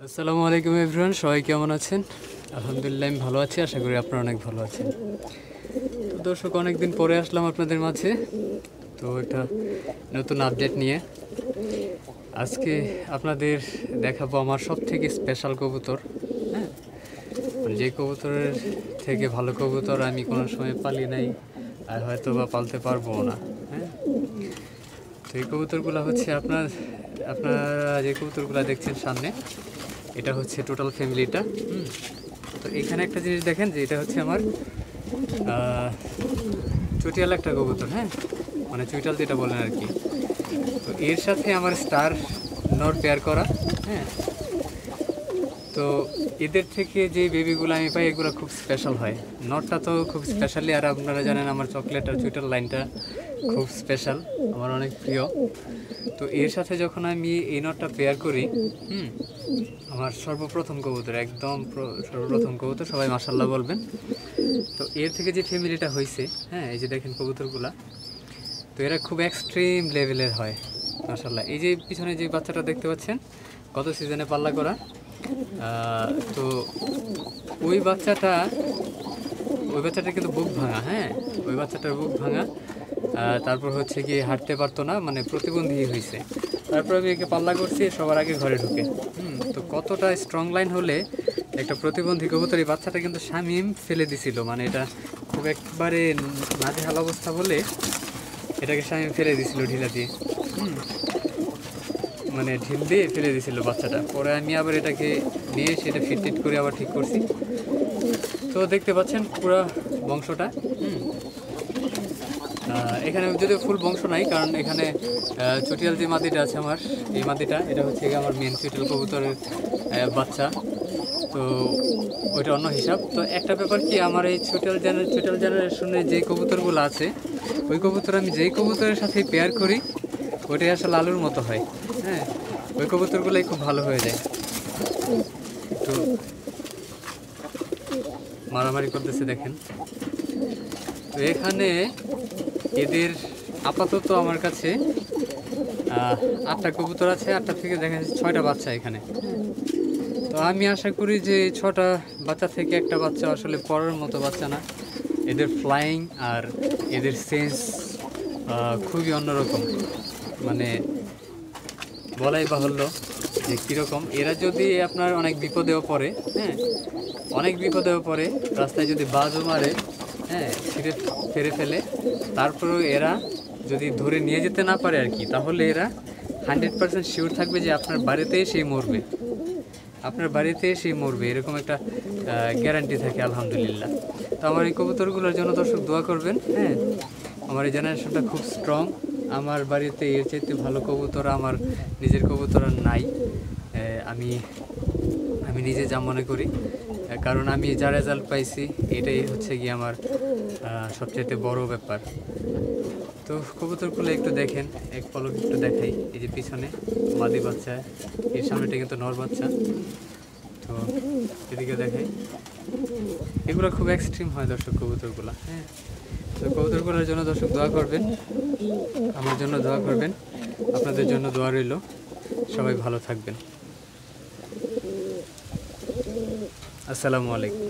আসসালামু আলাইকুম এভরিওয়ান, সবাই কেমন আছেন? আলহামদুলিল্লাহ আমি ভালো আছি, আশা করি আপনারা অনেক ভালো আছেন। তো দর্শক, অনেকদিন পরে আসলাম আপনাদের মাঝে, তো একটা নতুন আপডেট নিয়ে। আজকে আপনাদের দেখাবো আমার সব থেকে স্পেশাল কবুতর। হ্যাঁ, যে কবুতরের থেকে ভালো কবুতর আমি কোনো সময় পালি নাই, আর হয়তো বা পালতে পারবো না। হ্যাঁ, তো এই কবুতরগুলো হচ্ছে আপনারা যে কবুতরগুলো দেখছেন সামনে, এটা হচ্ছে টোটাল ফ্যামিলিটা। তো এখানে একটা জিনিস দেখেন যে এটা হচ্ছে আমার চুটিয়াল একটা কবুতর। হ্যাঁ, মানে চুইটাল যেটা বলেন আর কি। তো এর সাথে আমার স্টার নর পেয়ার করা। হ্যাঁ, তো এদের থেকে যে বেবিগুলো আমি পাই এগুলো খুব স্পেশাল হয়। নটটা তো খুব স্পেশালি, আর আপনারা জানেন আমার চকলেট আর চুইটাল লাইনটা খুব স্পেশাল, আমার অনেক প্রিয়। তো এর সাথে যখন আমি এই নটটা পেয়ার করি, আমার সর্বপ্রথম কবুতর, একদম সর্বপ্রথম কবুতর, সবাই মাশাল্লাহ বলবেন। তো এর থেকে যে ফ্যামিলিটা হয়েছে, হ্যাঁ, এই যে দেখেন কবুতরগুলা, তো এরা খুব এক্সট্রিম লেভেলের হয় মাশাল্লাহ। এই যে পিছনে যে বাচ্চাটা দেখতে পাচ্ছেন, গত সিজনে পাল্লা করা, তো ওই বাচ্চাটা কিন্তু বুক ভাঙা। হ্যাঁ, ওই বাচ্চাটার বুক ভাঙা, তারপর হচ্ছে কি হাঁটতে পারতো না, মানে প্রতিবন্ধী হয়েছে। তারপর আমি একে পাল্লা করছি সবার আগে ঘরে ঢুকে। তো কতটা স্ট্রং লাইন হলে একটা প্রতিবন্ধী কবুতর, এই বাচ্চাটা কিন্তু শামীম ফেলে দিছিল, মানে এটা খুব একবারে নাজেহাল অবস্থা বলে এটাকে শামীম ফেলে দিছিল ঢিলা দিয়ে। মানে ঢিল দিয়ে ফেলে দিছিল বাচ্চাটা। পরে আমি আবার এটাকে নিয়ে সেটা ফিট করে আবার ঠিক করছি। তো দেখতে পাচ্ছেন পুরো বংশটা। এখানে যদিও ফুল বংশ নাই, কারণ এখানে চুটিয়াল যে মাদিটা আছে আমার, এই মাদিটা, এটা হচ্ছে আমার মেন চুটিয়াল কবুতরের বাচ্চা। তো ওইটা অন্য হিসাব। তো একটা ব্যাপার কি, আমার এই চুটিয়াল জেনারেশনে যে কবুতরগুলো আছে, ওই কবুতর আমি যেই কবুতরের সাথে পেয়ার করি ওইটাই আসলে আলুর মতো হয়। হ্যাঁ, ওই কবুতরগুলোই খুব ভালো হয়ে যায়। তো মারামারি করতেছে দেখেন। তো এখানে এদের আপাতত আমার কাছে 8টা কবুতর আছে, 8টা থেকে দেখা যাচ্ছে 6টা বাচ্চা এখানে। তো আমি আশা করি যে 6টা বাচ্চা থেকে একটা বাচ্চা আসলে পড়ার মতো বাচ্চা না। এদের ফ্লাইং আর এদের সেন্স খুবই অন্যরকম, মানে বলাই বাহুল্য যে কীরকম। এরা যদি আপনার অনেক বিপদেও পড়ে, হ্যাঁ, অনেক বিপদেও পড়ে, রাস্তায় যদি বাজও মারে, হ্যাঁ, ফেরে ফেলে, তারপরেও এরা যদি ধরে নিয়ে যেতে না পারে আর কি, তাহলে এরা 100% শিওর থাকবে যে আপনার বাড়িতে এসেই মরবে, আপনার বাড়িতে এসেই মরবে, এরকম একটা গ্যারান্টি থাকে আলহামদুলিল্লাহ। তো আমার এই কবুতরগুলোর জন্য দর্শক দোয়া করবেন। হ্যাঁ, আমার এই জেনারেশনটা খুব স্ট্রং। আমার বাড়িতে এর চাইতে ভালো কবুতর আমার নিজের কবুতর আর নাই। আমি আমি নিজে যা মনে করি, কারণ আমি যা রেজাল্ট পাইছি এটাই হচ্ছে কি আমার সবচেয়ে বড় ব্যাপার। তো কবুতরগুলো একটু দেখেন, এক পলক একটু দেখাই। এই যে পিছনে মাদি বাচ্চা, এর সামনেটা কিন্তু নর বাচ্চা। তো এদিকে দেখাই, এগুলো খুব এক্সট্রিম হয় দর্শক কবুতরগুলো। হ্যাঁ, তো কবুতরগুলোর জন্য দর্শক দোয়া করবেন, আমার জন্য দোয়া করবেন, আপনাদের জন্য দোয়া রইল। সবাই ভালো থাকবেন। আসসালামু আলাইকুম।